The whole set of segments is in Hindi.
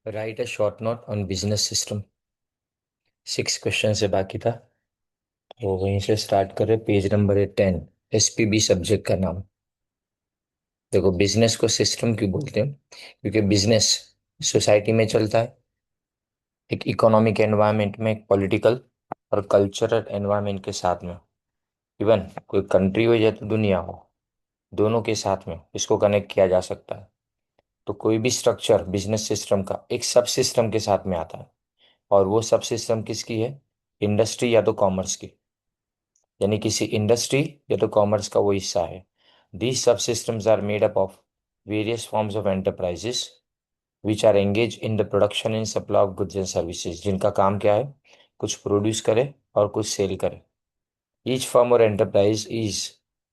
Right a short note on business system. 6 question से बाकी था। तो वहीं से स्टार्ट करें। पेज नंबर है 10। एसपीबी सब्जेक्ट का नाम। देखो, बिजनेस को सिस्टम क्यों बोलते हैं? क्योंकि बिजनेस सोसाइटी में चलता है, एक इकोनॉमिक एनवायरनमेंट में, एक पॉलिटिकल और कल्चरल एनवायरनमेंट के साथ में। इवन कोई कंट्री हो या तो दुनिया हो, दोनों के साथ में इसको कनेक्ट किया जा सकता है। तो कोई भी स्ट्रक्चर बिजनेस सिस्टम का एक सब सिस्टम के साथ में आता है। और वो सब सिस्टम किसकी है? इंडस्ट्री या तो कॉमर्स की, यानी किसी इंडस्ट्री या तो कॉमर्स का वो हिस्सा है। दीज सब systems are made up of various forms of enterprises which are engage in the production and supply of goods and services, जिनका काम क्या है? कुछ प्रोड्यूस करे और कुछ सेल करे। ईच फर्म और enterprise is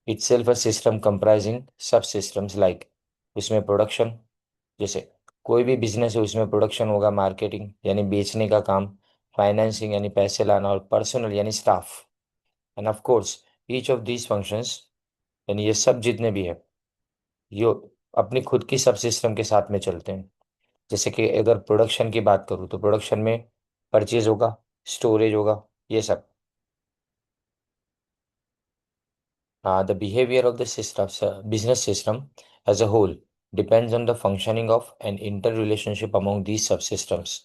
itself a system comprising subsystems like, उसमें प्रोडक्शन, जैसे कोई भी बिजनेस है उसमें प्रोडक्शन होगा, मार्केटिंग यानी बेचने का काम, फाइनेंसिंग यानी पैसे लाना, और पर्सनल यानी staff. End of course each of these functions, यानी ये सब जितने भी है, ये अपनी खुद की सब सिस्टम के साथ में चलते हैं। जैसे कि अगर प्रोडक्शन की बात करूँ तो प्रोडक्शन में परचेज होगा, स्टोरेज होगा, ये सब। The behavior of the system, business system as a whole depends on the functioning of an interrelationship among these subsystems।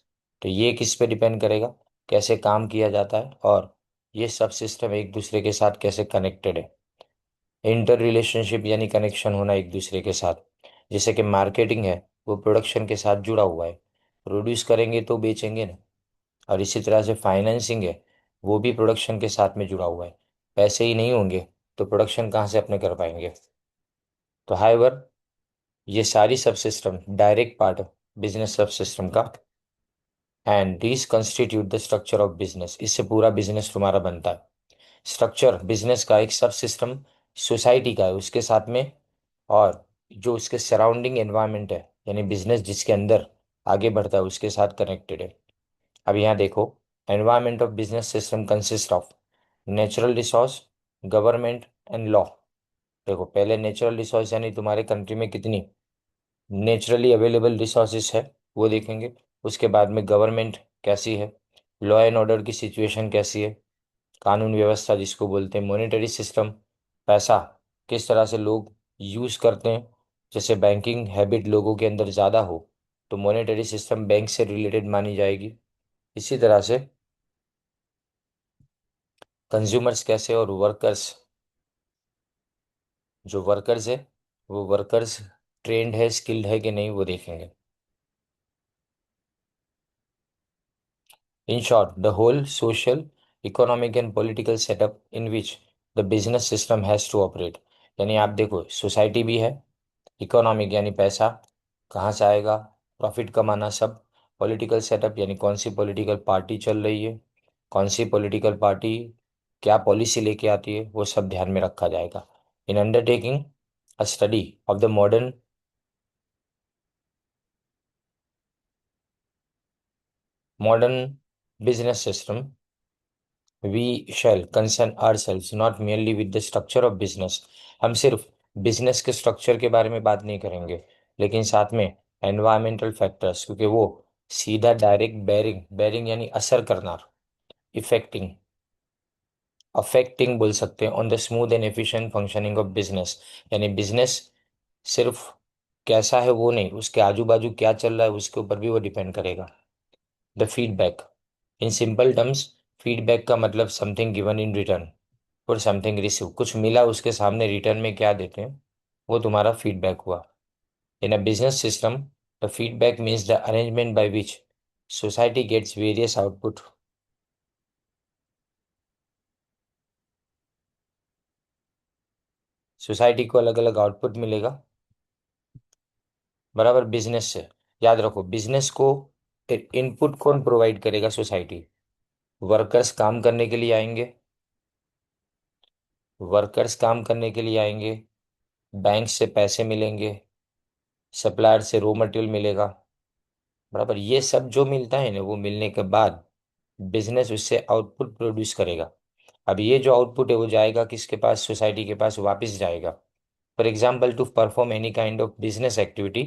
तो ये किस पे डिपेंड करेगा? कैसे काम किया जाता है और ये सब सिस्टम एक दूसरे के साथ कैसे कनेक्टेड है। इंटर रिलेशनशिप यानी कनेक्शन होना एक दूसरे के साथ। जैसे कि मार्केटिंग है, वो प्रोडक्शन के साथ जुड़ा हुआ है, प्रोड्यूस करेंगे तो बेचेंगे ना। और इसी तरह से फाइनेंसिंग है, वो भी प्रोडक्शन के साथ में जुड़ा हुआ है। पैसे ही नहीं होंगे तो प्रोडक्शन कहाँ से अपने कर पाएंगे? तो हाइवर ये सारी सब सिस्टम डायरेक्ट पार्ट है बिजनेस सब सिस्टम का। And this constitute the structure of business, इससे पूरा बिजनेस तुम्हारा बनता है। स्ट्रक्चर बिजनेस का एक सब सिस्टम सोसाइटी का है उसके साथ में, और जो उसके सराउंडिंग एनवायरनमेंट है, यानी बिजनेस जिसके अंदर आगे बढ़ता है उसके साथ कनेक्टेड है। अब यहाँ देखो, environment of business system consist of natural resource, government and law. देखो, पहले नेचुरल रिसोर्स यानी तुम्हारे कंट्री में कितनी नेचुरली अवेलेबल रिसोर्सेज है वो देखेंगे। उसके बाद में गवर्नमेंट कैसी है, लॉ एंड ऑर्डर की सिचुएशन कैसी है, कानून व्यवस्था जिसको बोलते हैं, मॉनेटरी सिस्टम, पैसा किस तरह से लोग यूज़ करते हैं। जैसे बैंकिंग हैबिट लोगों के अंदर ज़्यादा हो तो मॉनेटरी सिस्टम बैंक से रिलेटेड मानी जाएगी। इसी तरह से कंज्यूमर्स कैसे, और वर्कर्स, जो वर्कर्स है वो वर्कर्स ट्रेंड है, स्किल्ड है कि नहीं, वो देखेंगे। In short the whole social, economic and political setup in which the business system has to operate. यानी आप देखो, सोसाइटी भी है, इकोनॉमिक यानी पैसा कहाँ से आएगा, प्रॉफिट कमाना सब, पॉलिटिकल सेटअप यानी कौन सी पॉलिटिकल पार्टी चल रही है, कौन सी पॉलिटिकल पार्टी क्या पॉलिसी लेके आती है, वो सब ध्यान में रखा जाएगा। In undertaking a study of the modern business system we shall concern ourselves not merely with the structure of business. हम सिर्फ बिजनेस के स्ट्रक्चर के बारे में बात नहीं करेंगे, लेकिन साथ में एनवायरमेंटल फैक्टर्स, क्योंकि वो सीधा डायरेक्ट बेरिंग, बेरिंग यानी असर करना, इफेक्टिंग, अफेक्टिंग बोल सकते हैं, on the smooth and efficient functioning of business. यानी बिजनेस सिर्फ कैसा है वो नहीं, उसके आजू बाजू क्या चल रहा है उसके ऊपर भी वो डिपेंड करेगा। The feedback, in simple terms, feedback का मतलब समथिंग गिवन इन रिटर्न और समथिंग रिसीव, कुछ मिला उसके सामने रिटर्न में क्या देते हैं, वो तुम्हारा फीडबैक हुआ। In a business system the feedback means the arrangement by which society gets various output. Society को अलग अलग आउटपुट मिलेगा, बराबर, बिजनेस से। याद रखो, बिजनेस को इनपुट कौन प्रोवाइड करेगा? सोसाइटी। वर्कर्स काम करने के लिए आएंगे, वर्कर्स काम करने के लिए आएंगे, बैंक से पैसे मिलेंगे, सप्लायर से रॉ मटेरियल मिलेगा, बराबर। ये सब जो मिलता है ना, वो मिलने के बाद बिजनेस उससे आउटपुट प्रोड्यूस करेगा। अब ये जो आउटपुट है वो जाएगा किसके पास? सोसाइटी के पास वापस जाएगा। For example, to perform any kind of business activity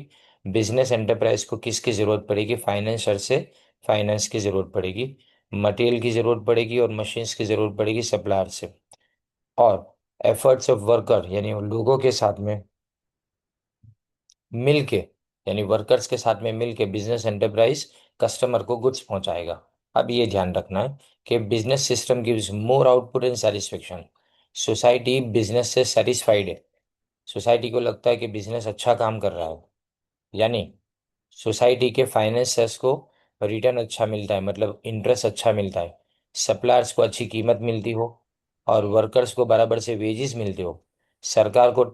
business enterprise को किसकी जरूरत पड़ेगी? फाइनेंसर से फाइनेंस की जरूरत पड़ेगी, मटेरियल की जरूरत पड़ेगी और मशीन्स की जरूरत पड़ेगी सप्लायर से। और एफर्ट्स ऑफ वर्कर यानी उन लोगों के साथ में मिलके, यानी वर्कर्स के साथ में मिलके बिजनेस एंटरप्राइज कस्टमर को गुड्स पहुंचाएगा। अब ये ध्यान रखना है कि business system gives more output and satisfaction. Society business से सेटिस्फाइड है, सोसाइटी को लगता है कि बिजनेस अच्छा काम कर रहा है, यानी सोसाइटी के फाइनेंसर्स को रिटर्न अच्छा मिलता है, मतलब इंटरेस्ट अच्छा मिलता है, सप्लायर्स को अच्छी कीमत मिलती हो और वर्कर्स को बराबर से वेजेस मिलते हो, सरकार को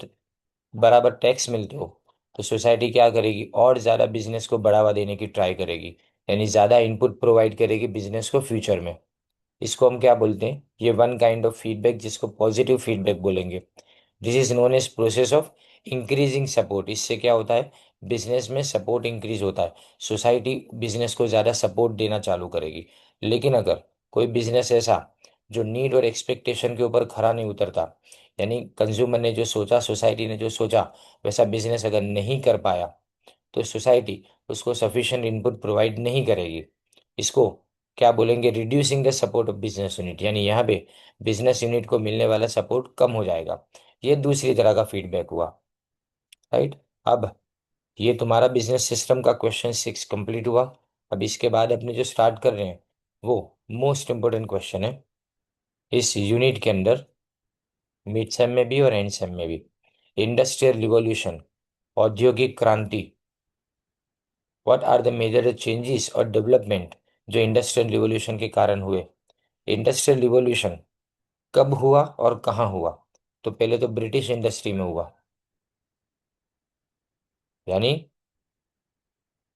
बराबर टैक्स मिलते हो, तो सोसाइटी क्या करेगी? और ज़्यादा बिजनेस को बढ़ावा देने की ट्राई करेगी, यानी ज़्यादा इनपुट प्रोवाइड करेगी बिजनेस को फ्यूचर में। इसको हम क्या बोलते हैं? ये वन काइंड ऑफ फीडबैक, जिसको पॉजिटिव फीडबैक बोलेंगे। This is known as process of increasing support. इससे क्या होता है? बिजनेस में सपोर्ट इंक्रीज होता है, सोसाइटी बिजनेस को ज़्यादा सपोर्ट देना चालू करेगी। लेकिन अगर कोई बिजनेस ऐसा जो नीड और एक्सपेक्टेशन के ऊपर खरा नहीं उतरता, यानी कंज्यूमर ने जो सोचा, सोसाइटी ने जो सोचा वैसा बिजनेस अगर नहीं कर पाया, तो सोसाइटी उसको सफिशिएंट इनपुट प्रोवाइड नहीं करेगी। इसको क्या बोलेंगे? Reducing the support of business unit, यानी यहाँ पे बिजनेस यूनिट को मिलने वाला सपोर्ट कम हो जाएगा। ये दूसरी तरह का फीडबैक हुआ, राइट। अब ये तुम्हारा बिजनेस सिस्टम का क्वेश्चन 6 कंप्लीट हुआ। अब इसके बाद अपने जो स्टार्ट कर रहे हैं वो मोस्ट इंपोर्टेंट क्वेश्चन है इस यूनिट के अंदर, मिड सेम में भी और एंड सेम में भी। इंडस्ट्रियल रिवॉल्यूशन, औद्योगिक क्रांति। What are the major changes और डेवलपमेंट जो इंडस्ट्रियल रिवॉल्यूशन के कारण हुए? इंडस्ट्रियल रिवॉल्यूशन कब हुआ और कहाँ हुआ? तो पहले तो ब्रिटिश इंडस्ट्री में हुआ, यानी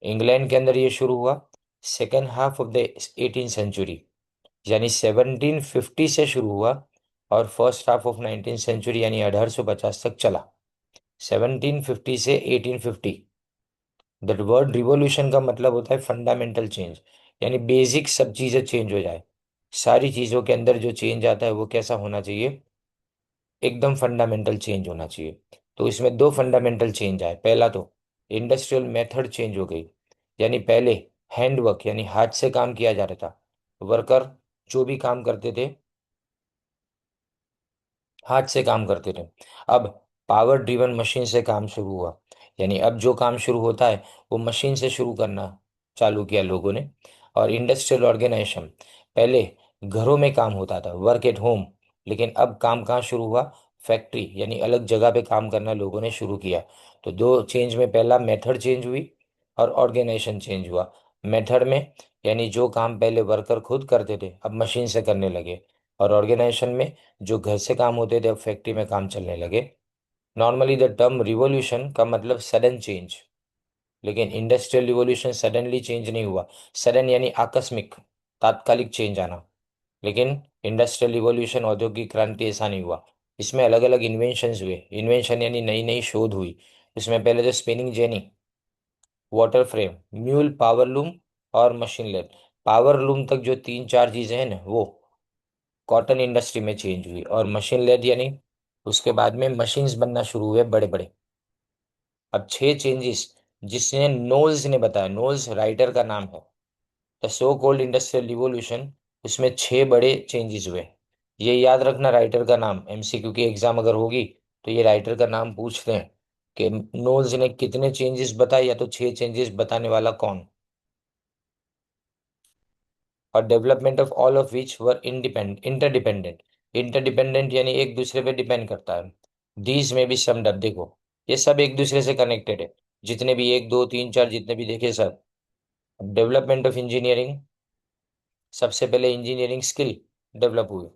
इंग्लैंड के अंदर ये शुरू हुआ second half of the 18th century, यानी 1750 से शुरू हुआ और first half of 19th century यानी 1850 तक चला। 1750 से 1850। दैट वर्ड रिवॉल्यूशन का मतलब होता है फंडामेंटल चेंज, यानी बेसिक सब चीज़ें चेंज हो जाए। सारी चीज़ों के अंदर जो चेंज आता है वो कैसा होना चाहिए? एकदम फंडामेंटल चेंज होना चाहिए। तो इसमें दो फंडामेंटल चेंज आए। पहला तो इंडस्ट्रियल मेथड चेंज हो गई, यानी पहले हैंड वर्क यानी हाथ से काम किया जा रहा था, वर्कर जो भी काम करते थे हाथ से काम करते थे। अब पावर ड्रिवन मशीन से काम शुरू हुआ, यानी अब जो काम शुरू होता है वो मशीन से शुरू करना चालू किया लोगों ने। और इंडस्ट्रियल ऑर्गेनाइजेशन, पहले घरों में काम होता था, वर्क एट होम, लेकिन अब काम कहाँ शुरू हुआ? फैक्ट्री, यानी अलग जगह पे काम करना लोगों ने शुरू किया। तो दो चेंज में पहला मेथड चेंज हुई और ऑर्गेनाइजेशन चेंज हुआ। मेथड में यानी जो काम पहले वर्कर खुद करते थे अब मशीन से करने लगे, और ऑर्गेनाइजेशन में जो घर से काम होते थे अब फैक्ट्री में काम चलने लगे। नॉर्मली द टर्म रिवॉल्यूशन का मतलब सडन चेंज, लेकिन इंडस्ट्रियल रिवॉल्यूशन सडनली चेंज नहीं हुआ। सडन यानी आकस्मिक, तात्कालिक चेंज आना। लेकिन इंडस्ट्रियल रिवॉल्यूशन, औद्योगिक क्रांति, ऐसा नहीं हुआ। इसमें अलग अलग इन्वेंशंस हुए। इन्वेंशन यानी नई नई शोध हुई। इसमें पहले तो spinning jenny, water frame, mule, power loom और मशीन लेथ। पावर लूम तक जो तीन चार चीजें हैं ना वो कॉटन इंडस्ट्री में चेंज हुई। और मशीन लेद यानी उसके बाद में मशीन्स बनना शुरू हुए बड़े बड़े। अब छह चेंजेस जिसने नोल्स ने बताया, नोल्स राइटर का नाम है, the so called industrial revolution, उसमें छह बड़े चेंजेस हुए। ये याद रखना राइटर का नाम, एमसीक्यू की एग्जाम अगर होगी तो ये राइटर का नाम पूछते हैं कि नोल्स ने कितने चेंजेस बताए, या तो छह चेंजेस बताने वाला कौन। और development of all of which were independent interdependent. Interdependent यानी एक दूसरे पे डिपेंड करता है। दीज में भी समड अप, देखो ये सब एक दूसरे से कनेक्टेड है, जितने भी एक दो तीन चार जितने भी देखे सब। डेवलपमेंट ऑफ इंजीनियरिंग, सबसे पहले इंजीनियरिंग स्किल डेवलप हुई,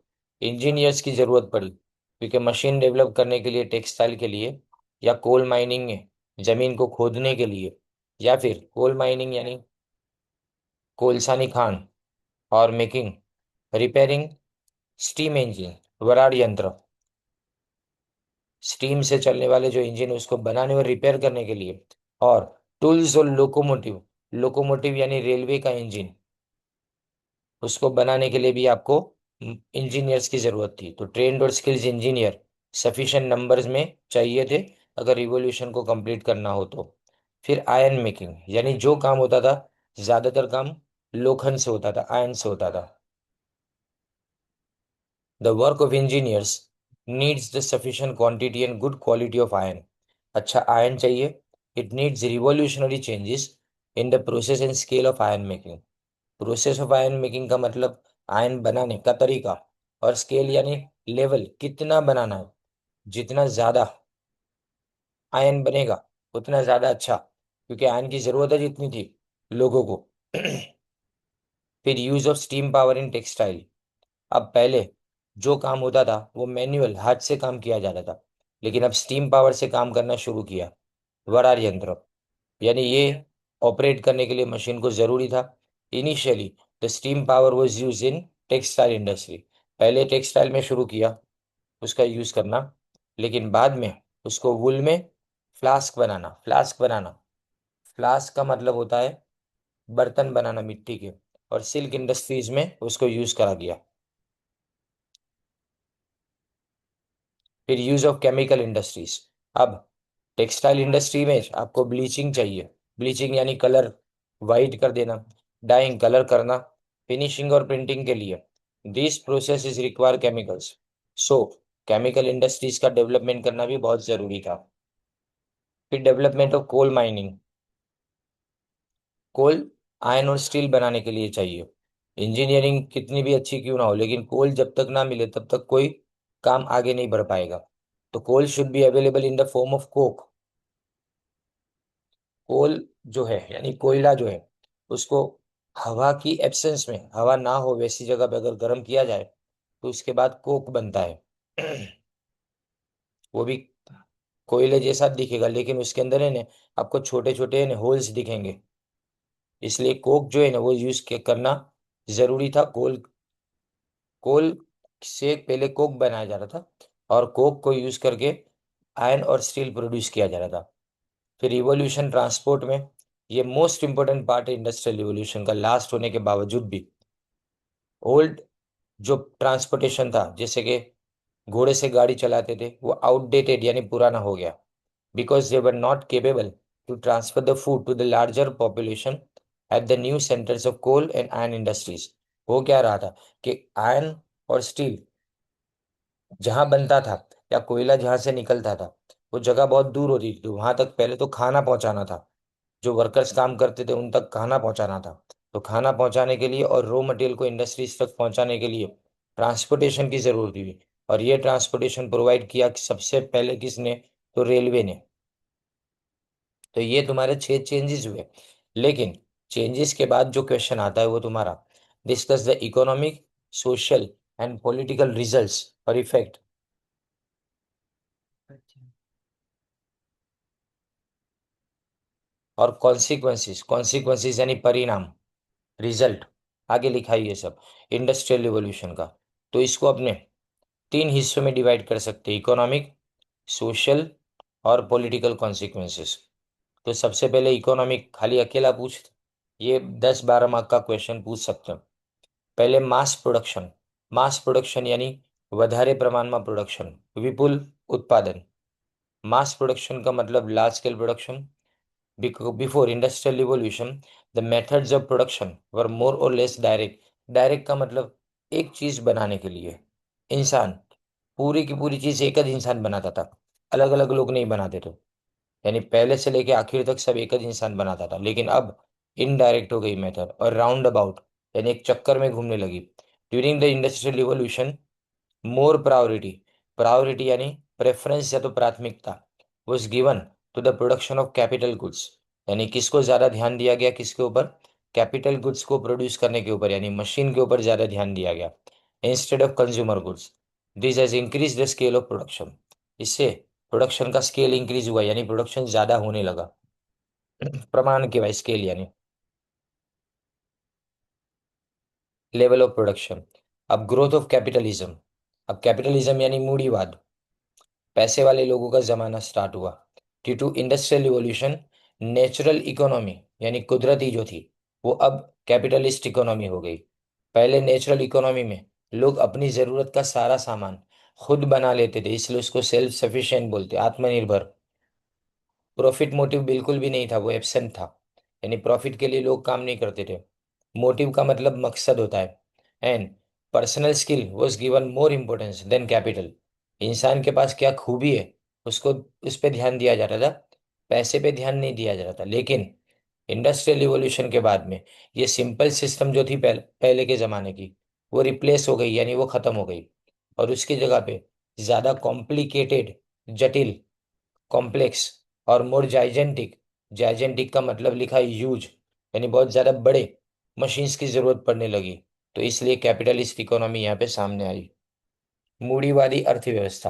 इंजीनियर्स की जरूरत पड़ी क्योंकि मशीन डेवलप करने के लिए, टेक्सटाइल के लिए, या कोल माइनिंग में जमीन को खोदने के लिए, या फिर कोल माइनिंग यानी कोलसानी खान, और making, repairing, steam engine, Warad यंत्र, स्टीम से चलने वाले जो इंजन उसको बनाने और रिपेयर करने के लिए। और टूल्स और लोकोमोटिव, लोकोमोटिव यानी रेलवे का इंजन, उसको बनाने के लिए भी आपको इंजीनियर्स की जरूरत थी। तो ट्रेंड और स्किल्स इंजीनियर सफिशिएंट नंबर्स में चाहिए थे अगर रिवॉल्यूशन को कंप्लीट करना हो तो। फिर आयन मेकिंग, यानी जो काम होता था, ज्यादातर काम लोखंड से होता था, आयन से होता था। The work of engineers needs the sufficient quantity and good quality of ion. अच्छा आयन चाहिए। It needs revolutionary changes in the process and scale of ion making. Process of ion making का मतलब आयन बनाने का तरीका, और स्केल यानी लेवल, कितना बनाना है। जितना ज्यादा आयन बनेगा उतना ज्यादा अच्छा, क्योंकि आयन की जरूरत है जितनी थी लोगों को। फिर use of steam power in textile. अब पहले जो काम होता था वो मैन्युअल, हाथ से काम किया जाता था, लेकिन अब स्टीम पावर से काम करना शुरू किया। वरार यंत्र, यानी ये ऑपरेट करने के लिए मशीन को जरूरी था। Initially the steam power was use in textile industry. पहले टेक्सटाइल में शुरू किया उसका यूज करना, लेकिन बाद में उसको वुल में फ्लास्क बनाना, फ्लास्क बनाना, फ्लास्क का मतलब होता है बर्तन बनाना मिट्टी के, और सिल्क इंडस्ट्रीज में उसको यूज करा गया। फिर यूज ऑफ केमिकल इंडस्ट्रीज। अब टेक्सटाइल इंडस्ट्री में आपको ब्लीचिंग चाहिए। ब्लीचिंग यानी कलर वाइट कर देना, डाइंग कलर करना, फिनिशिंग और प्रिंटिंग के लिए this process is require chemicals. So chemical industries का डेवलपमेंट करना भी बहुत जरूरी था। फिर development of coal mining. Coal iron और स्टील बनाने के लिए चाहिए। इंजीनियरिंग कितनी भी अच्छी क्यों ना हो, लेकिन कोल जब तक ना मिले तब तक कोई काम आगे नहीं बढ़ पाएगा। तो coal should be available in the form of coke. Coal जो है यानी कोयला जो है, उसको हवा की एब्सेंस में, हवा ना हो वैसी जगह पे अगर गर्म किया जाए तो उसके बाद कोक बनता है। वो भी कोयले जैसा दिखेगा, लेकिन उसके अंदर है ना आपको छोटे छोटे होल्स दिखेंगे। इसलिए कोक जो है ना वो यूज करना जरूरी था। कोल, कोल से पहले कोक बनाया जा रहा था, और कोक को यूज करके आयरन और स्टील प्रोड्यूस किया जा रहा था। फिर रिवॉल्यूशन ट्रांसपोर्ट में, ये मोस्ट इंपॉर्टेंट पार्ट है इंडस्ट्रियल रिवॉल्यूशन का। लास्ट होने के बावजूद भी ओल्ड जो ट्रांसपोर्टेशन था, जैसे कि घोड़े से गाड़ी चलाते थे, वो आउटडेटेड यानी पुराना हो गया, because they were not capable to transfer the food to the larger population at the new centres of coal and iron industries. हो क्या रहा था कि आयरन और स्टील जहां बनता था, या कोयला जहां से निकलता था, वो जगह बहुत दूर होती थी। तो वहां तक पहले तो खाना पहुंचाना था, जो वर्कर्स काम करते थे उन तक खाना पहुंचाना था। तो खाना पहुंचाने के लिए और रॉ मटेरियल को इंडस्ट्रीज तक पहुंचाने के लिए ट्रांसपोर्टेशन की जरूरत हुई। और ये ट्रांसपोर्टेशन प्रोवाइड किया सबसे पहले किसने? तो रेलवे ने। तो ये तुम्हारे 6 चेंजेस हुए। लेकिन चेंजेस के बाद जो क्वेश्चन आता है वो तुम्हारा, discuss the economic, social and political results और इफेक्ट। और कॉन्सिक्वेंसेस, कॉन्सिक्वेंसेस यानी परिणाम, रिजल्ट, आगे लिखा है ये सब इंडस्ट्रियल रिवॉल्यूशन का। तो इसको अपने 3 हिस्सों में डिवाइड कर सकते हैं, इकोनॉमिक, सोशल और पॉलिटिकल कॉन्सिक्वेंसेस। तो सबसे पहले इकोनॉमिक, खाली अकेला पूछ, ये 10-12 मार्क का क्वेश्चन पूछ सकते हैं। पहले मास प्रोडक्शन। मास प्रोडक्शन यानी વધારે પ્રમાણમાં પ્રોડક્શન, વિપુલ ઉત્પાદન। मास प्रोडक्शन का मतलब large scale production. Before industrial revolution, the methods of production were more or less direct। Direct का मतलब एक चीज बनाने के लिए इंसान, पूरी की पूरी चीज एक ही इंसान बनाता था, अलग अलग लोग नहीं बनाते थे। यानी पहले से लेके आखिर तक सब एक ही इंसान बनाता था। लेकिन अब इनडायरेक्ट हो गई मेथड, और राउंड अबाउट यानी एक चक्कर में घूमने लगी। During the industrial revolution more priority, priority यानी प्रेफरेंस या तो प्राथमिकता, was given to the production of capital goods. यानी किसको ज्यादा ध्यान दिया गया, किसके ऊपर? कैपिटल गुड्स को प्रोड्यूस करने के ऊपर, यानी मशीन के ऊपर ज्यादा ध्यान दिया गया, instead of consumer goods. This has increase the scale of production. इससे प्रोडक्शन का स्केल इंक्रीज हुआ, यानी प्रोडक्शन ज्यादा होने लगा। प्रमाण के वाई स्केल यानी लेवल ऑफ प्रोडक्शन। अब ग्रोथ ऑफ कैपिटलिज्म। अब कैपिटलिज्म यानी मूढ़ीवाद, पैसे वाले लोगों का जमाना स्टार्ट हुआ। Due to industrial revolution, natural economy यानी कुदरती जो थी, वो अब कैपिटलिस्ट इकोनॉमी हो गई। पहले नेचुरल इकोनॉमी में लोग अपनी जरूरत का सारा सामान खुद बना लेते थे, इसलिए उसको सेल्फ सफिशिएंट बोलते, आत्मनिर्भर। प्रॉफिट मोटिव बिल्कुल भी नहीं था, वो एब्सेंट था। यानी प्रॉफिट के लिए लोग काम नहीं करते थे। मोटिव का मतलब मकसद होता है। And personal skill was given more importance than capital. इंसान के पास क्या खूबी है, उसको उस पर ध्यान दिया जाता था, पैसे पे ध्यान नहीं दिया जाता था। लेकिन इंडस्ट्रियल रिवॉल्यूशन के बाद में ये सिंपल सिस्टम जो थी पहले के ज़माने की, वो रिप्लेस हो गई, यानी वो ख़त्म हो गई। और उसकी जगह पे ज़्यादा कॉम्प्लिकेटेड, जटिल, कॉम्प्लेक्स और मोर जाइजेंटिक, जाइजेंटिक का मतलब लिखा है यूज, यानी बहुत ज़्यादा बड़े मशीन्स की ज़रूरत पड़ने लगी। तो इसलिए कैपिटलिस्ट इकोनॉमी यहाँ पे सामने आई। मूढ़ीवादी अर्थव्यवस्था।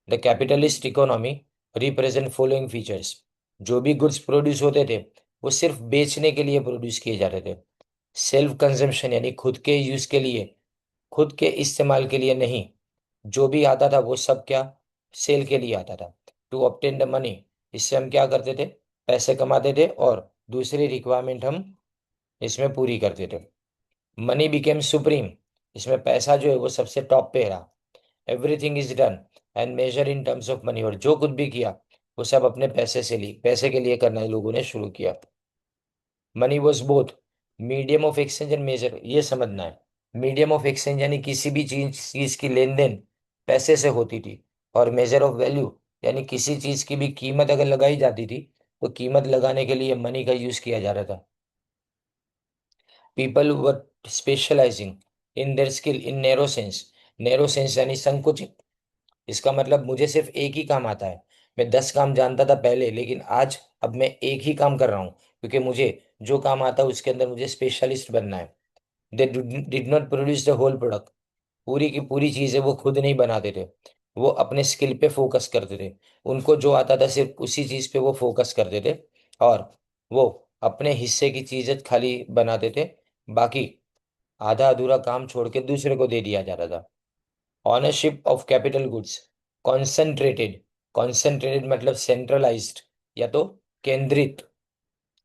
The capitalist economy represent following features. जो भी गुड्स प्रोड्यूस होते थे, वो सिर्फ बेचने के लिए प्रोड्यूस किए जाते थे। सेल्फ कंजम्पशन, यानी खुद के यूज के लिए, खुद के इस्तेमाल के लिए नहीं। जो भी आता था वो सब क्या, सेल के लिए आता था। टू ऑब्टेन द मनी, इससे हम क्या करते थे, पैसे कमाते थे और दूसरी रिक्वायरमेंट हम इसमें पूरी करते थे। मनी बिकेम सुप्रीम, इसमें पैसा जो है वो सबसे टॉप पे रहा। Everything is done and measure in terms of money, और जो कुछ भी किया वो सब अपने पैसे से ली, पैसे के लिए करना लोगों ने शुरू किया। Money was both medium of exchange and measure, ये समझना है। मीडियम ऑफ एक्सचेंज यानी किसी भी चीज की लेन देन पैसे से होती थी। और मेजर ऑफ वैल्यू, यानी किसी चीज की भी कीमत अगर लगाई जाती थी, तो कीमत लगाने के लिए मनी का यूज किया जा रहा था। People were specialising in their skill in narrow sense. Narrow sense यानी संकुचित। इसका मतलब मुझे सिर्फ एक ही काम आता है। मैं 10 काम जानता था पहले, लेकिन आज अब मैं एक ही काम कर रहा हूँ, क्योंकि मुझे जो काम आता है उसके अंदर मुझे स्पेशलिस्ट बनना है। They did not produce the whole product. पूरी की पूरी चीजें वो खुद नहीं बनाते थे, वो अपने स्किल पे फोकस करते थे। उनको जो आता था सिर्फ उसी चीज पे वो फोकस करते थे, और वो अपने हिस्से की चीजें खाली बनाते थे। बाकी आधा अधूरा काम छोड़ के दूसरे को दे दिया जाता था। Ownership of capital goods concentrated. Concentrated मतलब सेंट्रलाइज्ड, या तो केंद्रित,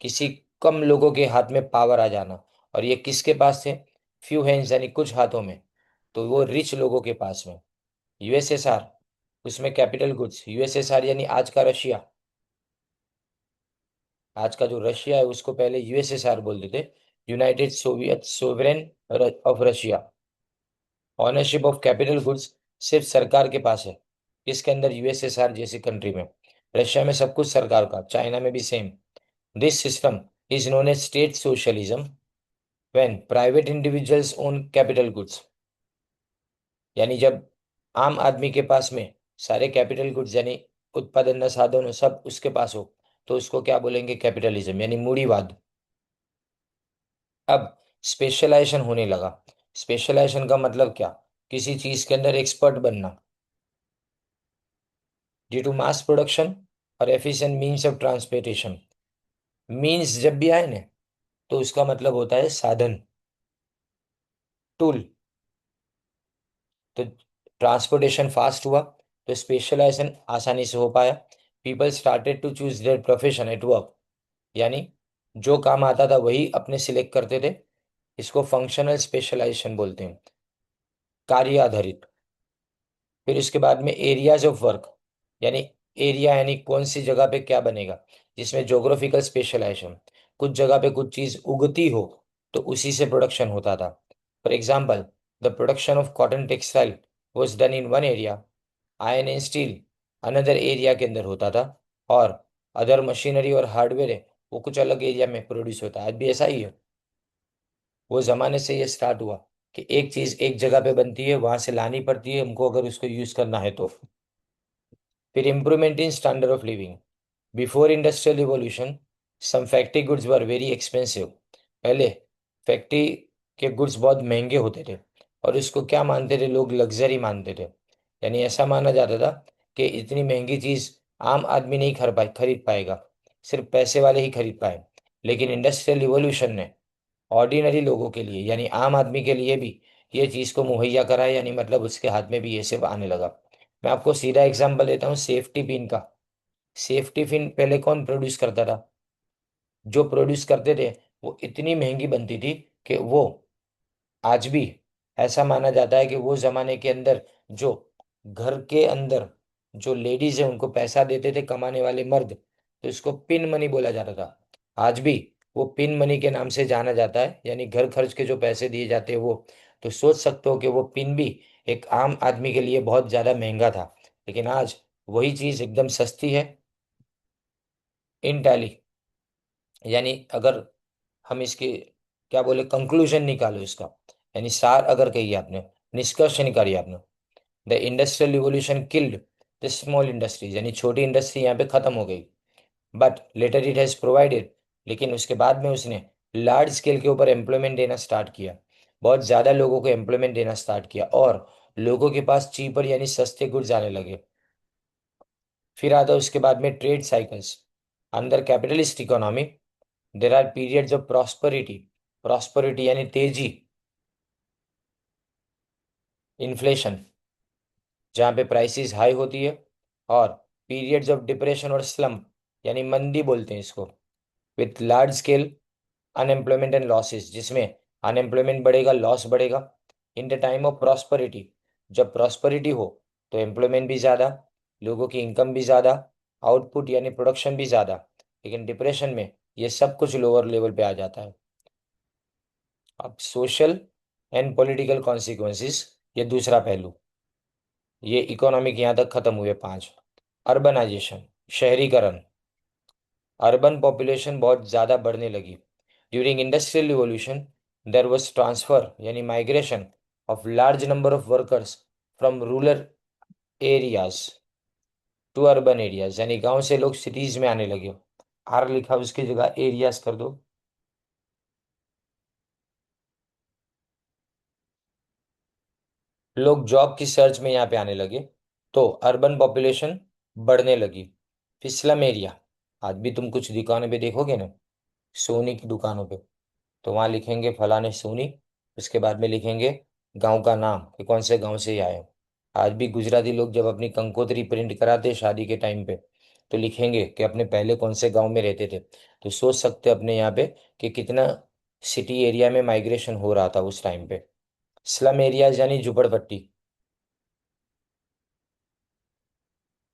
किसी कम लोगों के हाथ में पावर आ जाना। और ये किसके पास थे, फ्यू हैंड्स यानी कुछ हाथों में, तो वो रिच लोगों के पास में। यूएसएसआर, उसमें कैपिटल गुड्स, यूएसएसआर यानी आज का रशिया, आज का जो रशिया है उसको पहले यूएसएसआर बोलते थे, United Soviet sovereign of Russia. Ownership of capital goods सिर्फ सरकार के पास है, इसके अंदर यूएसएसआर जैसी कंट्री में। रशिया में सब कुछ सरकार का, चाइना में भी same. This system is known as state socialism when private individuals own capital goods. यानी जब आम आदमी के पास में सारे कैपिटल गुड्स यानी उत्पादन साधन सब उसके पास हो, तो उसको क्या बोलेंगे, कैपिटलिज्म यानी मूढ़ीवाद। अब स्पेशलाइजेशन होने लगा। स्पेशलाइजेशन का मतलब क्या, किसी चीज के अंदर एक्सपर्ट बनना। ड्यू टू मास प्रोडक्शन और efficient means of transportation. Means जब भी आए ना, तो उसका मतलब होता है साधन, टूल। तो ट्रांसपोर्टेशन फास्ट हुआ, तो स्पेशलाइजेशन आसानी से हो पाया। People started to choose their profession at work, यानी जो काम आता था वही अपने सिलेक्ट करते थे। इसको फंक्शनल स्पेशलाइजेशन बोलते हैं, कार्य आधारित। फिर उसके बाद में एरियाज ऑफ वर्क, यानी एरिया यानी कौन सी जगह पे क्या बनेगा, जिसमें जोग्राफिकल स्पेशलाइजेशन, कुछ जगह पे कुछ चीज उगती हो तो उसी से प्रोडक्शन होता था। For example, the production of cotton textile was done in one area, iron and steel another area के अंदर होता था, और अदर मशीनरी और हार्डवेयर है वो कुछ अलग एरिया में प्रोड्यूस होता है। आज भी ऐसा ही है। वो जमाने से ये स्टार्ट हुआ कि एक चीज एक जगह पे बनती है, वहां से लानी पड़ती है हमको अगर उसको यूज करना है तो। फिर improvement in standard of living. Before industrial revolution some factory goods were very expensive. पहले फैक्ट्री के गुड्स बहुत महंगे होते थे, और इसको क्या मानते थे लोग, लग्जरी मानते थे। यानी ऐसा माना जाता था कि इतनी महंगी चीज आम आदमी नहीं खरीद पाएगा, सिर्फ पैसे वाले ही खरीद पाए। लेकिन इंडस्ट्रियल रिवॉल्यूशन ने ऑर्डिनरी लोगों के लिए यानी आम आदमी के लिए भी ये चीज़ को मुहैया कराया, यानी मतलब उसके हाथ में भी ये सब आने लगा। मैं आपको सीधा एग्जांपल देता हूँ सेफ्टी पिन का। सेफ्टी पिन पहले कौन प्रोड्यूस करता था, जो प्रोड्यूस करते थे वो इतनी महंगी बनती थी कि वो आज भी ऐसा माना जाता है कि वो जमाने के अंदर जो घर के अंदर जो लेडीज है उनको पैसा देते थे कमाने वाले मर्द, तो इसको पिन मनी बोला जाता था। आज भी वो पिन मनी के नाम से जाना जाता है, यानी घर खर्च के जो पैसे दिए जाते हैं वो। तो सोच सकते हो कि वो पिन भी एक आम आदमी के लिए बहुत ज्यादा महंगा था, लेकिन आज वही चीज एकदम सस्ती है इन टैली। यानी अगर हम इसके क्या बोले, कंक्लूजन निकालो इसका, यानी सार अगर कहिए आपने, निष्कर्ष निकालिए आपने, the industrial revolution killed the small industries, यानी छोटी इंडस्ट्री यहाँ पे खत्म हो गई। But later it has provided, लेकिन उसके बाद में उसने लार्ज स्केल के ऊपर एम्प्लॉयमेंट देना स्टार्ट किया, बहुत ज्यादा लोगों को एम्प्लॉयमेंट देना स्टार्ट किया, और लोगों के पास चीपर यानी सस्ते गुड्स आने लगे। फिर आता है उसके बाद में ट्रेड साइकिल्स। अंदर capitalist economy there are periods of prosperity, prosperity यानी तेजी, इन्फ्लेशन जहाँ पे प्राइसेस हाई होती है, और पीरियड्स ऑफ डिप्रेशन और स्लम्प यानी मंदी बोलते हैं इसको, with large scale unemployment and losses, जिसमें अनएम्प्लॉयमेंट बढ़ेगा, लॉस बढ़ेगा। In the time of prosperity, जब प्रॉस्पेरिटी हो तो एम्प्लॉयमेंट भी ज़्यादा, लोगों की इनकम भी ज़्यादा, आउटपुट यानी प्रोडक्शन भी ज़्यादा। लेकिन डिप्रेशन में ये सब कुछ लोअर लेवल पे आ जाता है। अब सोशल एंड पॉलिटिकल कॉन्सिक्वेंसेस, ये दूसरा पहलू। ये इकोनॉमिक यहाँ तक खत्म हुए पांच। अर्बनाइजेशन, शहरीकरण, अर्बन पॉपुलेशन बहुत ज़्यादा बढ़ने लगी। During industrial revolution there was transfer यानी migration of large number of workers from rural areas to urban areas, यानी गांव से लोग सिटीज में आने लगे। आर लिखा उसकी जगह एरियाज कर दो। लोग जॉब की सर्च में यहाँ पे आने लगे, तो अर्बन पॉपुलेशन बढ़ने लगी। फिर स्लम एरिया, आज भी तुम कुछ दुकानों पे देखोगे ना, सोनी की दुकानों पे, तो वहाँ लिखेंगे फलाने सोनी, उसके बाद में लिखेंगे गांव का नाम कि कौन से गांव से ही आए हो। आज भी गुजराती लोग जब अपनी कंकोत्री प्रिंट कराते हैं शादी के टाइम पे, तो लिखेंगे कि अपने पहले कौन से गांव में रहते थे। तो सोच सकते हैं अपने यहाँ पे कि कितना सिटी एरिया में माइग्रेशन हो रहा था उस टाइम पे। स्लम एरियाज यानी झुपड़पट्टी।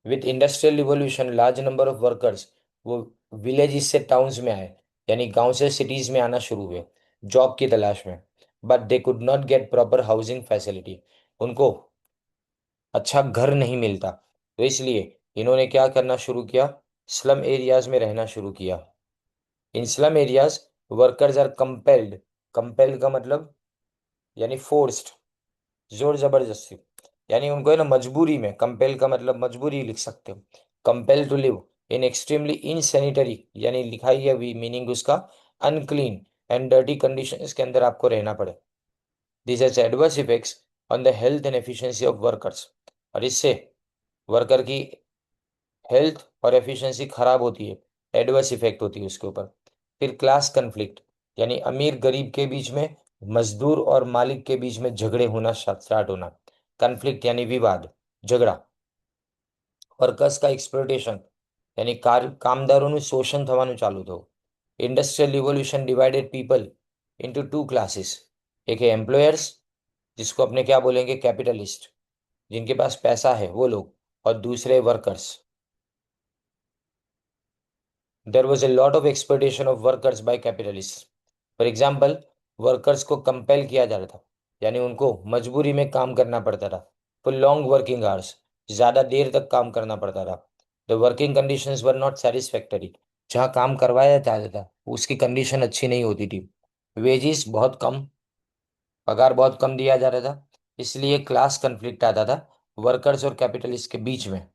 With industrial revolution large number of workers, वो विलेज से टाउन्स में आए, यानी गांव से सिटीज में आना शुरू हुए जॉब की तलाश में। But they could not get proper housing facility, उनको अच्छा घर नहीं मिलता, तो इसलिए इन्होंने क्या करना शुरू किया, स्लम एरियाज में रहना शुरू किया। In slum areas workers are compelled, compelled का मतलब यानी फोर्स्ड, जोर जबरदस्ती, यानी उनको है ना मजबूरी में, कंपेल का मतलब मजबूरी लिख सकते हो, compel to live in extremely insanitary, यानी लिखाई है भी मीनिंग उसका, अनक्लीन एंड डर्टी कंडीशंस के अंदर आपको रहना पड़े। This has adverse effects on the health and efficiency of workers, और इससे वर्कर की हेल्थ और एफिशिएंसी खराब होती है, एडवर्स इफेक्ट होती है उसके ऊपर। फिर क्लास कन्फ्लिक्ट, यानी अमीर गरीब के बीच में, मजदूर और मालिक के बीच में झगड़े होना स्टार्ट होना। कन्फ्लिक्ट यानी विवाद, झगड़ा। વર્કર્સ का एक्सप्लोटेशन, यानी कामदारों शोषण થવાનું ચાલુ થયું। Industrial revolution divided people into two classes, एक है एम्प्लॉयर्स, जिसको अपने क्या बोलेंगे कैपिटलिस्ट, जिनके पास पैसा है वो लोग, और दूसरे workers. There was a lot of exploitation of workers by capitalist. For example, workers को कंपेल किया जा रहा था, यानी उनको मजबूरी में काम करना पड़ता था, फॉर लॉन्ग वर्किंग आवर्स, ज़्यादा देर तक काम करना पड़ता था। The working conditions were not satisfactory, जहाँ काम करवाया जाता था उसकी कंडीशन अच्छी नहीं होती थी। वेजिस बहुत कम, पगार बहुत कम दिया जा रहा था, इसलिए क्लास कन्फ्लिक्ट आता था वर्कर्स और कैपिटलिस्ट के बीच में,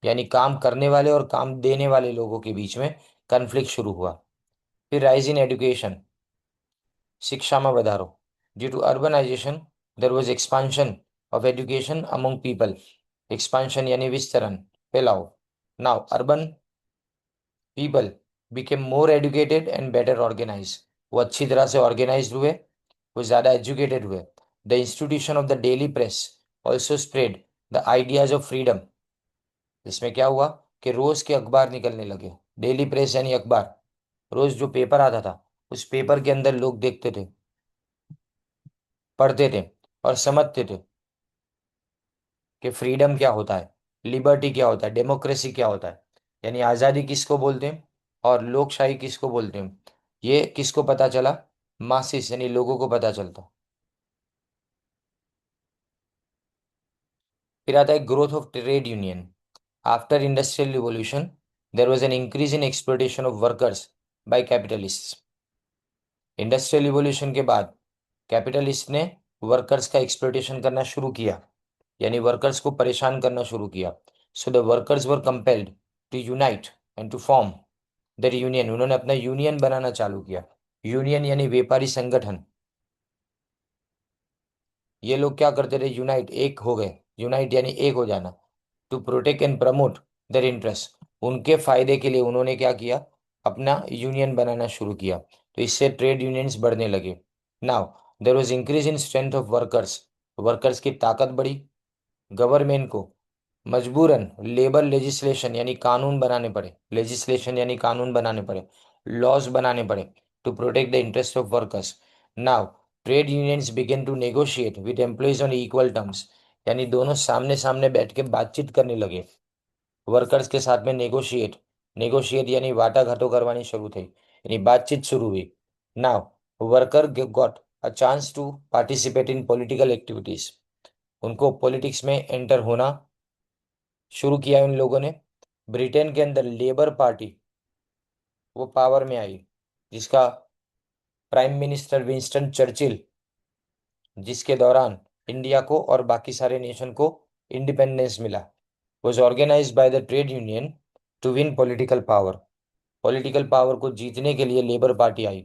यानी काम करने वाले और काम देने वाले लोगों के बीच में कन्फ्लिक्ट शुरू हुआ। फिर राइज इन एजुकेशन, शिक्षा में વધારો। Due to urbanisation there was expansion of education among people, expansion यानी विस्तरण, फैलाव। Now urban people became more educated and better organise, वो अच्छी तरह से ऑर्गेनाइज हुए, वो ज़्यादा एजुकेटेड हुए। The institution of the daily press also spread the ideas of freedom, इसमें क्या हुआ कि रोज के अखबार निकलने लगे। डेली प्रेस यानी अखबार, रोज जो पेपर आता था उस पेपर के अंदर लोग देखते थे, पढ़ते थे और समझते थे। कि फ्रीडम क्या होता है, लिबर्टी क्या होता है, डेमोक्रेसी क्या होता है, यानी आज़ादी किसको बोलते हैं और लोकशाही किसको बोलते हैं, ये किसको पता चला, मासिस यानी लोगों को पता चलता। फिर आता है growth of trade union. After industrial revolution there was an increase in exploitation of workers by capitalists. Industrial revolution के बाद कैपिटलिस्ट ने वर्कर्स का एक्सप्लॉयटेशन करना शुरू किया, यानी वर्कर्स को परेशान करना शुरू किया। So the workers were compelled to unite and to form their union. उन्होंने अपना यूनियन बनाना चालू किया। यूनियन यानी व्यापारी संगठन। ये लोग क्या करते थे, यूनाइट, एक हो गए, यूनाइट यानी एक हो जाना। To protect and promote their interest, उनके फायदे के लिए उन्होंने क्या किया, अपना यूनियन बनाना शुरू किया। तो इससे ट्रेड यूनियंस बढ़ने लगे। Now there was increase in strength of workers, workers की ताकत बढ़ी। गवर्नमेंट को मजबूरन लेबर लेजिस्लेशन यानी कानून बनाने पड़े, लेजिस्लेशन यानी कानून बनाने पड़े, लॉज बनाने पड़े to protect the interest of workers. Now trade unions began to negotiate with employees on equal terms, यानी दोनों सामने सामने बैठ के बातचीत करने लगे, वर्कर्स के साथ में नेगोशिएट, नेगोशिएट यानी वाटाघाटो करवानी शुरू थी, यानी बातचीत शुरू हुई। Now worker got a chance to participate in political activities, उनको पॉलिटिक्स में एंटर होना शुरू किया उन लोगों ने। ब्रिटेन के अंदर लेबर पार्टी वो पावर में आई, जिसका प्राइम मिनिस्टर विंस्टन चर्चिल, जिसके दौरान इंडिया को और बाकी सारे नेशन को इंडिपेंडेंस मिला, was organised by the trade union to win political power. Political power को जीतने के लिए लेबर पार्टी आई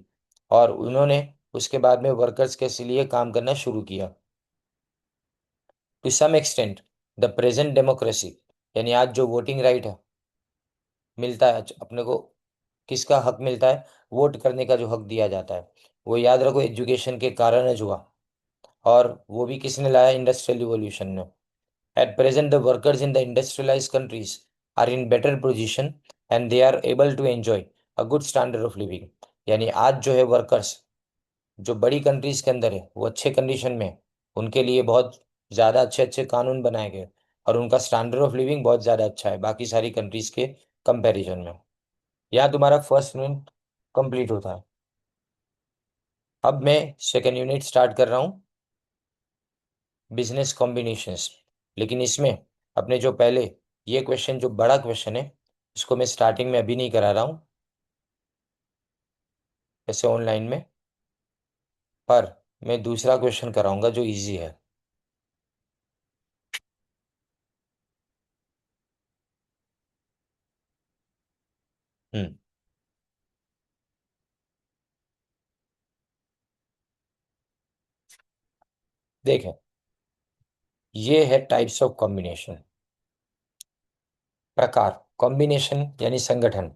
और उन्होंने उसके बाद में वर्कर्स के लिए काम करना शुरू किया। To some extent the present democracy, यानी आज जो वोटिंग राइट है मिलता है अपने को, किसका हक मिलता है, वोट करने का जो हक दिया जाता है, वो याद रखो एजुकेशन के कारण है हुआ। और वो भी किसने लाया, इंडस्ट्रियल रिवॉल्यूशन ने। At present the workers in the industrialise countries are in better position and they are able to enjoy a good standard of living, यानी आज जो है वर्कर्स जो बड़ी कंट्रीज के अंदर है वो अच्छे कंडीशन में है। उनके लिए बहुत ज़्यादा अच्छे अच्छे कानून बनाए गए और उनका स्टैंडर्ड ऑफ लिविंग बहुत ज़्यादा अच्छा है बाकी सारी कंट्रीज के कंपैरिजन में। यहाँ तुम्हारा फर्स्ट यूनिट कंप्लीट होता है। अब मैं सेकेंड यूनिट स्टार्ट कर रहा हूँ, बिजनेस कॉम्बिनेशंस। लेकिन इसमें अपने जो पहले ये क्वेश्चन जो बड़ा क्वेश्चन है इसको मैं स्टार्टिंग में अभी नहीं करा रहा हूँ ऐसे ऑनलाइन में, पर मैं दूसरा क्वेश्चन कराऊंगा जो इजी है। हम्म। देखें, ये है टाइप्स ऑफ कॉम्बिनेशन, प्रकार, कॉम्बिनेशन यानी संगठन,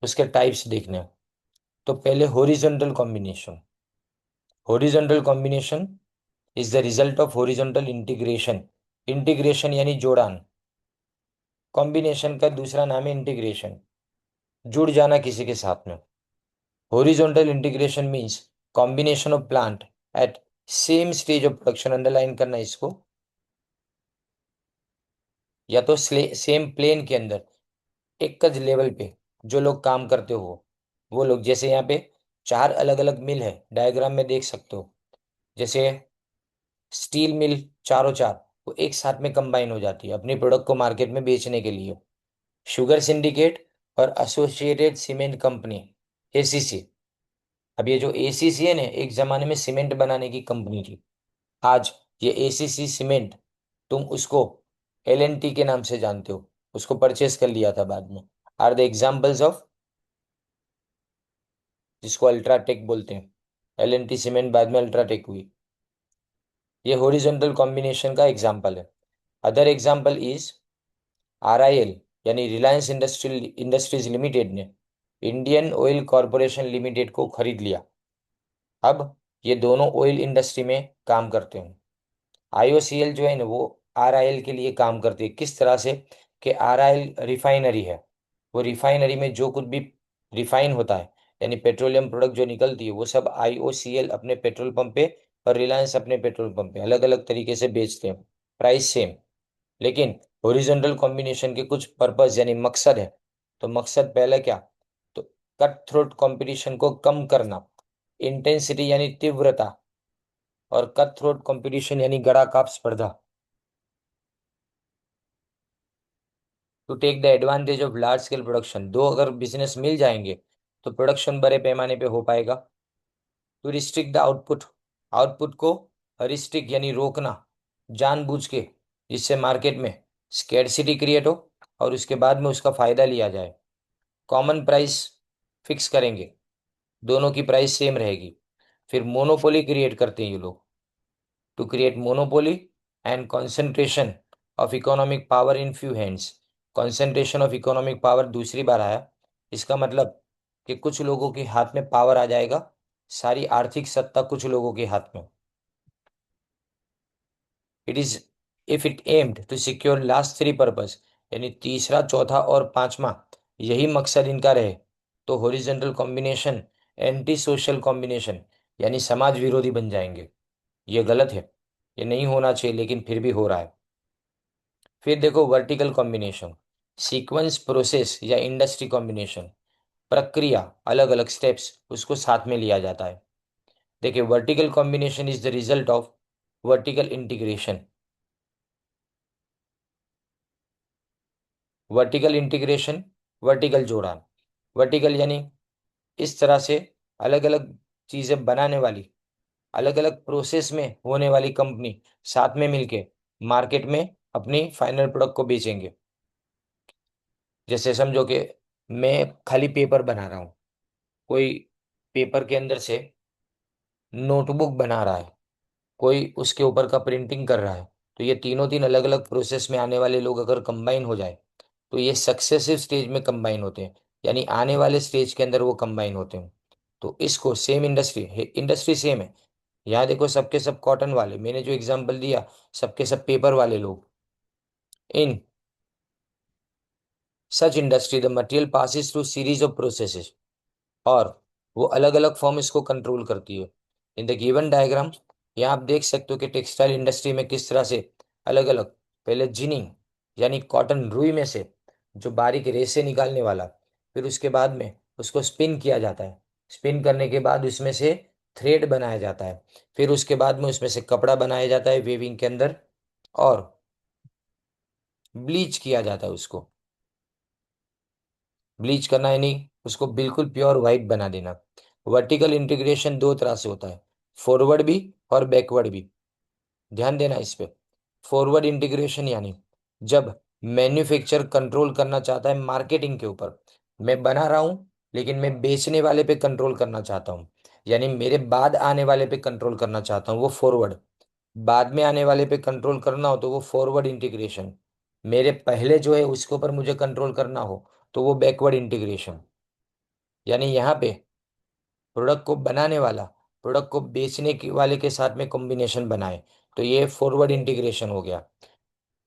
उसके टाइप्स देखने हैं। तो पहले horizontal combination. Horizontal combination is the result of horizontal integration. Integration यानी जोड़ान, कॉम्बिनेशन का दूसरा नाम है इंटीग्रेशन, जुड़ जाना किसी के साथ में। Horizontal integration means combination of plant at same stage of production, underline करना इसको, या तो सेम प्लेन के अंदर एक ज लेवल पे जो लोग काम करते हो, वो लोग, जैसे यहाँ पे चार अलग अलग मिल है, डायग्राम में देख सकते हो। जैसे स्टील मिल चारों चार वो एक साथ में कंबाइन हो जाती है अपनी प्रोडक्ट को मार्केट में बेचने के लिए। शुगर सिंडिकेट और एसोसिएटेड सीमेंट कंपनी, एसीसी। अब ये जो एसीसी है ना, एक जमाने में सीमेंट बनाने की कंपनी थी। आज ये एसीसी सीमेंट, तुम उसको एलएनटी के नाम से जानते हो, उसको परचेस कर लिया था बाद में। आर द एग्जाम्पल्स ऑफ, जिसको अल्ट्राटेक बोलते हैं, एलएनटी सीमेंट बाद में अल्ट्राटेक हुई। ये हॉरिजॉन्टल कॉम्बिनेशन का एग्जाम्पल है। अदर एग्जाम्पल इज आरआईएल, यानी रिलायंस इंडस्ट्रियल इंडस्ट्रीज लिमिटेड ने इंडियन ऑयल कॉरपोरेशन लिमिटेड को खरीद लिया। अब ये दोनों ऑयल इंडस्ट्री में काम करते हैं। आईओसीएल जो है ना वो आरआईएल के लिए काम करती है। किस तरह से, कि आरआईएल रिफाइनरी है, वो रिफाइनरी में जो कुछ भी रिफाइन होता है यानी पेट्रोलियम प्रोडक्ट जो निकलती है वो सब आईओसीएल अपने पेट्रोल पंप पे और रिलायंस अपने पेट्रोल पंप पे अलग अलग तरीके से बेचते हैं, प्राइस सेम। लेकिन हॉरिजॉन्टल कॉम्बिनेशन के कुछ पर्पस यानी मकसद है। तो मकसद पहले क्या, तो कट थ्रोट कंपटीशन को कम करना, इंटेंसिटी यानी तीव्रता, और कट थ्रोट कंपटीशन यानी गड़ा काप स्पर्धा, to take the advantage of large scale production. दो अगर बिजनेस मिल जाएंगे तो प्रोडक्शन बड़े पैमाने पे हो पाएगा। To restrict the output, output को रिस्ट्रिक्ट यानी रोकना जानबूझ के, जिससे मार्केट में स्केर्सिटी क्रिएट हो और उसके बाद में उसका फायदा लिया जाए। कॉमन प्राइस फिक्स करेंगे, दोनों की प्राइस सेम रहेगी। फिर मोनोपोली क्रिएट करते हैं ये लोग, to create monopoly and concentration of economic power in few hands. Concentration of economic power दूसरी बार आया, इसका मतलब कि कुछ लोगों के हाथ में पावर आ जाएगा, सारी आर्थिक सत्ता कुछ लोगों के हाथ में। It is if it aimed to secure last three purpose, यानी तीसरा चौथा और पांचवा यही मकसद इनका रहे, तो horizontal combination anti social combination यानी समाज विरोधी बन जाएंगे। ये गलत है, ये नहीं होना चाहिए, लेकिन फिर भी हो रहा है। फिर देखो वर्टिकल कॉम्बिनेशन, सीक्वेंस प्रोसेस या इंडस्ट्री कॉम्बिनेशन, प्रक्रिया अलग अलग स्टेप्स उसको साथ में लिया जाता है। देखिए vertical combination is the result of vertical integration. Vertical integration, vertical जोड़ान, वर्टिकल यानी इस तरह से अलग अलग चीजें बनाने वाली, अलग अलग प्रोसेस में होने वाली कंपनी साथ में मिलके मार्केट में अपनी फाइनल प्रोडक्ट को बेचेंगे। जैसे समझो कि मैं खाली पेपर बना रहा हूँ, कोई पेपर के अंदर से नोटबुक बना रहा है, कोई उसके ऊपर का प्रिंटिंग कर रहा है। तो ये तीनों तीन अलग अलग प्रोसेस में आने वाले लोग अगर कंबाइन हो जाए तो ये सक्सेसिव स्टेज में कंबाइन होते हैं, यानी आने वाले स्टेज के अंदर वो कंबाइन होते हैं। तो इसको सेम इंडस्ट्री, इंडस्ट्री सेम है। यहाँ देखो सबके सब कॉटन वाले, मैंने जो एग्जांपल दिया सबके सब पेपर वाले लोग। In such industry the material passes through series of processes, और वो अलग अलग फॉर्म इसको कंट्रोल करती है। इन द गिवन डायग्राम, यहाँ आप देख सकते हो कि टेक्सटाइल इंडस्ट्री में किस तरह से अलग अलग, पहले जिनिंग यानी कॉटन रुई में से जो बारीक रेसे निकालने वाला, फिर उसके बाद में उसको स्पिन किया जाता है, स्पिन करने के बाद उसमें से थ्रेड बनाया जाता है, फिर उसके बाद में उसमें से कपड़ा बनाया जाता है वेविंग के अंदर, और ब्लीच किया जाता है उसको। ब्लीच करना है नहीं, उसको बिल्कुल प्योर वाइट बना देना। वर्टिकल इंटीग्रेशन दो तरह से होता है, फॉरवर्ड भी और बैकवर्ड भी। ध्यान देना इस पे। फॉरवर्ड इंटीग्रेशन यानी जब मैन्युफैक्चर कंट्रोल करना चाहता है मार्केटिंग के ऊपर, मैं बना रहा हूं लेकिन मैं बेचने वाले पे कंट्रोल करना चाहता हूँ, यानी मेरे बाद आने वाले पे कंट्रोल करना चाहता हूँ, वो फॉरवर्ड। बाद में आने वाले पे कंट्रोल करना हो तो वो फॉरवर्ड इंटीग्रेशन। मेरे पहले जो है उसके ऊपर मुझे कंट्रोल करना हो तो वो बैकवर्ड इंटीग्रेशन। यानी यहाँ पे प्रोडक्ट को बनाने वाला प्रोडक्ट को बेचने के वाले के साथ में कॉम्बिनेशन बनाए, तो ये फॉरवर्ड इंटीग्रेशन हो गया।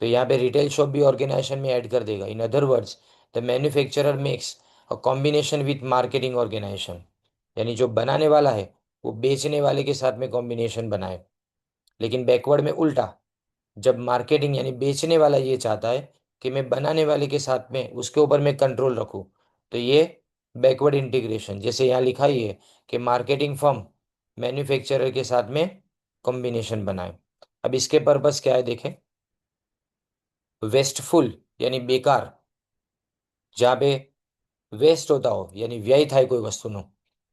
तो यहाँ पे रिटेल शॉप भी ऑर्गेनाइजेशन में ऐड कर देगा। In other words, the manufacturer makes a combination with marketing organisation, यानी जो बनाने वाला है वो बेचने वाले के साथ में कॉम्बिनेशन बनाए। लेकिन बैकवर्ड में उल्टा, जब मार्केटिंग यानी बेचने वाला ये चाहता है कि मैं बनाने वाले के साथ में उसके ऊपर मैं कंट्रोल रखूं, तो ये बैकवर्ड इंटीग्रेशन। जैसे यहाँ लिखा ही है कि मार्केटिंग फर्म मैन्युफैक्चरर के साथ में कॉम्बिनेशन बनाए। अब इसके पर्पस क्या है देखें। वेस्टफुल यानी बेकार, जहाँ पे वेस्ट होता हो यानी व्यय था कोई वस्तु नो,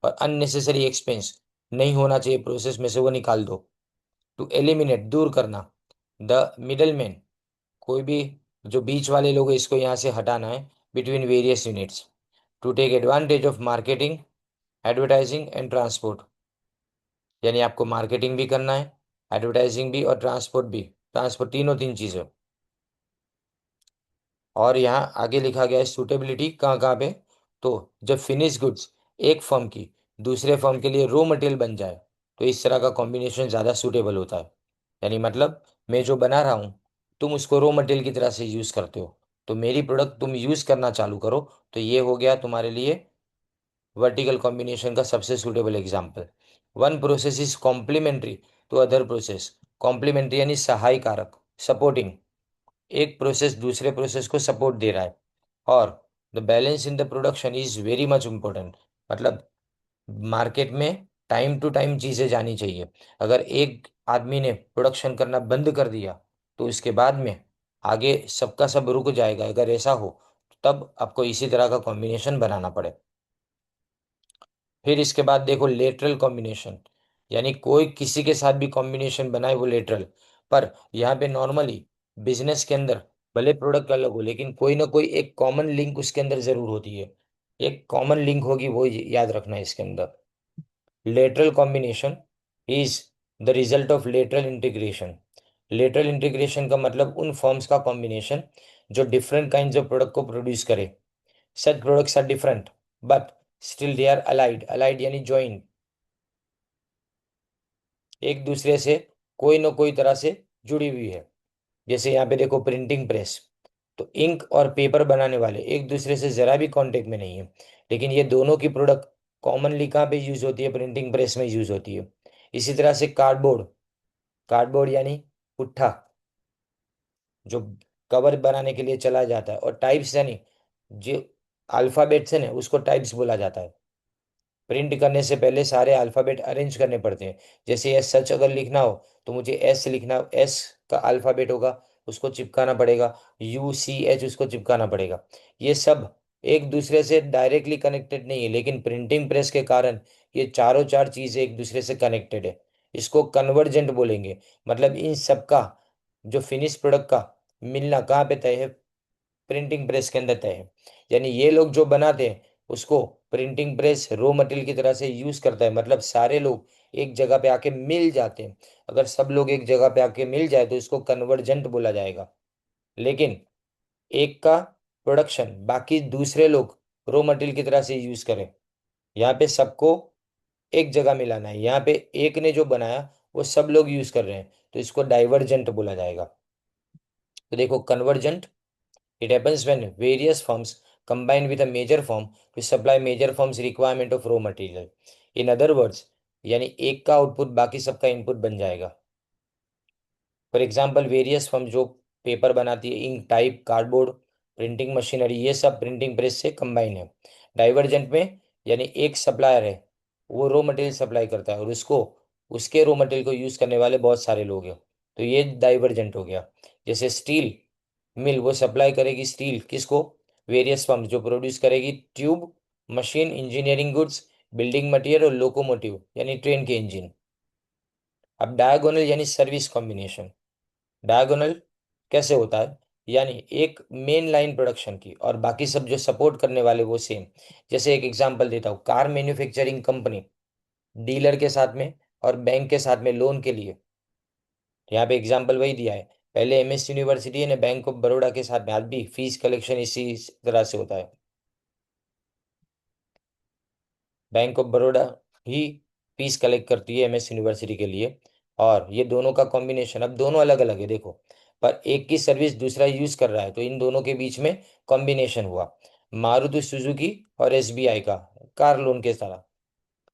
और अननेसेसरी एक्सपेंस नहीं होना चाहिए प्रोसेस में से, वो निकाल दो। टू एलिमिनेट दूर करना, द मिडल मैन कोई भी जो बीच वाले लोग हैं इसको यहाँ से हटाना है, between various units. To take advantage of marketing, advertising and transport, यानी आपको मार्केटिंग भी करना है, एडवर्टाइजिंग भी और ट्रांसपोर्ट भी, ट्रांसपोर्ट तीनों तीन चीज़ें। और यहाँ आगे लिखा गया है सूटेबिलिटी कहाँ कहाँ पे, तो जब फिनिश गुड्स एक फर्म की दूसरे फर्म के लिए रॉ मटेरियल बन जाए तो इस तरह का कॉम्बिनेशन ज़्यादा सूटेबल होता है। यानी मतलब मैं जो बना रहा हूँ तुम उसको रॉ मटेरियल की तरह से यूज़ करते हो, तो मेरी प्रोडक्ट तुम यूज़ करना चालू करो, तो ये हो गया तुम्हारे लिए वर्टिकल कॉम्बिनेशन का सबसे suitable example. One process is complementary to other process, complementary यानी सहाय कारक, सपोर्टिंग, एक प्रोसेस दूसरे प्रोसेस को सपोर्ट दे रहा है। और the balance in the production is very much important. मतलब मार्केट में टाइम टू टाइम चीजें जानी चाहिए। अगर एक आदमी ने प्रोडक्शन करना बंद कर दिया तो इसके बाद में आगे सबका सब रुक जाएगा। अगर ऐसा हो तब आपको इसी तरह का कॉम्बिनेशन बनाना पड़े। फिर इसके बाद देखो लेटरल कॉम्बिनेशन, यानी कोई किसी के साथ भी कॉम्बिनेशन बनाए वो लेटरल। पर यहाँ पे नॉर्मली बिजनेस के अंदर भले प्रोडक्ट अलग हो लेकिन कोई ना कोई एक कॉमन लिंक उसके अंदर जरूर होती है। एक कॉमन लिंक होगी, वो याद रखना है इसके अंदर। Lateral combination is the result of lateral integration. Lateral integration का मतलब उन फॉर्म्स का कॉम्बिनेशन जो डिफरेंट काइंड्स ऑफ प्रोडक्ट को प्रोड्यूस करे। Such products are different but still they are allied. Allied यानी ज्वाइन, एक दूसरे से कोई ना कोई तरह से जुड़ी हुई है। जैसे यहाँ पे देखो प्रिंटिंग प्रेस, तो इंक और पेपर बनाने वाले एक दूसरे से जरा भी कांटेक्ट में नहीं है, लेकिन ये दोनों की प्रोडक्ट कॉमनली कहाँ पे यूज होती है? प्रिंटिंग प्रेस में यूज होती है। इसी तरह से कार्डबोर्ड, कार्डबोर्ड यानी पुट्ठा जो कवर बनाने के लिए चला जाता है। और टाइप्स यानी जो अल्फाबेट्स है ना उसको टाइप्स बोला जाता है। प्रिंट करने से पहले सारे अल्फाबेट अरेंज करने पड़ते हैं। जैसे एस सच अगर लिखना हो तो मुझे एस लिखना, एस का अल्फाबेट होगा उसको चिपकाना पड़ेगा, यू सी एच उसको चिपकाना पड़ेगा। ये सब एक दूसरे से डायरेक्टली कनेक्टेड नहीं है, लेकिन प्रिंटिंग प्रेस के कारण ये चारों चार चीजें एक दूसरे से कनेक्टेड है। इसको कन्वर्जेंट बोलेंगे। मतलब इन सब का जो फिनिश प्रोडक्ट का मिलना कहाँ पे तय है? प्रिंटिंग प्रेस के अंदर तय है। यानी ये लोग जो बनाते हैं उसको प्रिंटिंग प्रेस रॉ मटेरियल की तरह से यूज करता है। मतलब सारे लोग एक जगह पे आके मिल जाते हैं। अगर सब लोग एक जगह पे आके मिल जाए तो इसको कन्वर्जेंट बोला जाएगा। लेकिन एक का प्रोडक्शन बाकी दूसरे लोग रॉ मटेरियल की तरह से यूज करें, यहाँ पे सबको एक जगह मिलाना है। यहाँ पे एक ने जो बनाया वो सब लोग यूज कर रहे हैं, तो इसको डाइवर्जेंट बोला जाएगा। तो देखो convergent, it happens when various firms combine with a major firm to supply major firm's requirement of raw material. In other words, यानी एक का आउटपुट बाकी सबका इनपुट बन जाएगा। फॉर एग्जाम्पल वेरियस फर्म जो पेपर बनाती है, ink, type, cardboard, printing machinery, ये सब प्रिंटिंग प्रेस से कंबाइन है। डाइवर्जेंट में यानी एक सप्लायर है, वो रॉ मटेरियल सप्लाई करता है और उसको उसके रॉ मटेरियल को यूज करने वाले बहुत सारे लोग हैं, तो ये डाइवर्जेंट हो गया। जैसे स्टील मिल, वो सप्लाई करेगी स्टील किसको? वेरियस फर्म जो प्रोड्यूस करेगी tube, machine, engineering goods, building material और लोकोमोटिव यानी ट्रेन के इंजन। अब डायगोनल यानी सर्विस कॉम्बिनेशन। डायगोनल कैसे होता है? यानी एक मेन लाइन प्रोडक्शन की और बाकी सब जो सपोर्ट करने वाले वो सेम। जैसे एक एग्जांपल देता हूँ, कार मैन्युफैक्चरिंग कंपनी डीलर के साथ में और बैंक के साथ में लोन के लिए, यहाँ पे एग्जांपल वही दिया है। पहले एमएस यूनिवर्सिटी ने बैंक ऑफ बड़ौदा के साथ में, आज भी फीस कलेक्शन इसी तरह से होता है। Bank of Baroda he fees collect करती है एमएस यूनिवर्सिटी के लिए। और ये दोनों का कॉम्बिनेशन, अब दोनों अलग अलग है देखो, पर एक की सर्विस दूसरा यूज कर रहा है तो इन दोनों के बीच में कॉम्बिनेशन हुआ। मारुति सुजुकी और एसबीआई का कार लोन के तरह।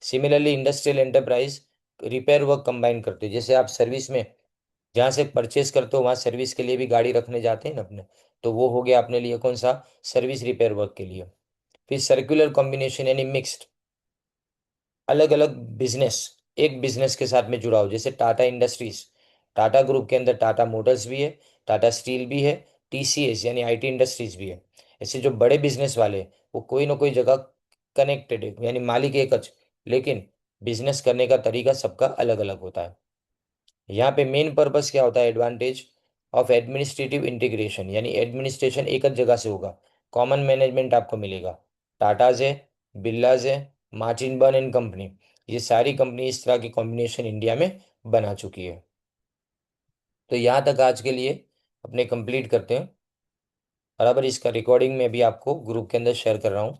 Similarly industrial enterprise repair work combine करते हैं। जैसे आप सर्विस में जहाँ से परचेस करते हो वहाँ सर्विस के लिए भी गाड़ी रखने जाते हैं ना अपने, तो वो हो गया अपने लिए कौन सा? सर्विस रिपेयर वर्क के लिए। फिर सर्कुलर कॉम्बिनेशन यानी मिक्स्ड, अलग अलग बिजनेस एक बिजनेस के साथ में जुड़ा हो। जैसे टाटा इंडस्ट्रीज, टाटा ग्रुप के अंदर टाटा मोटर्स भी है, टाटा स्टील भी है, टीसीएस यानी आईटी इंडस्ट्रीज भी है। ऐसे जो बड़े बिजनेस वाले हैं, वो कोई ना कोई जगह कनेक्टेड है, यानी मालिक एक लेकिन बिजनेस करने का तरीका सबका अलग अलग होता है। यहाँ पे मेन पर्पस क्या होता है? एडवांटेज ऑफ एडमिनिस्ट्रेटिव इंटीग्रेशन, यानी एडमिनिस्ट्रेशन एक जगह से होगा, कॉमन मैनेजमेंट आपको मिलेगा। टाटाज है, बिरलाज है, मार्टिन बर्न एंड कंपनी, ये सारी कंपनी इस तरह की कॉम्बिनेशन इंडिया में बना चुकी है। तो यहाँ तक आज के लिए अपने कंप्लीट करते हैं। बराबर इसका रिकॉर्डिंग में भी आपको ग्रुप के अंदर शेयर कर रहा हूँ।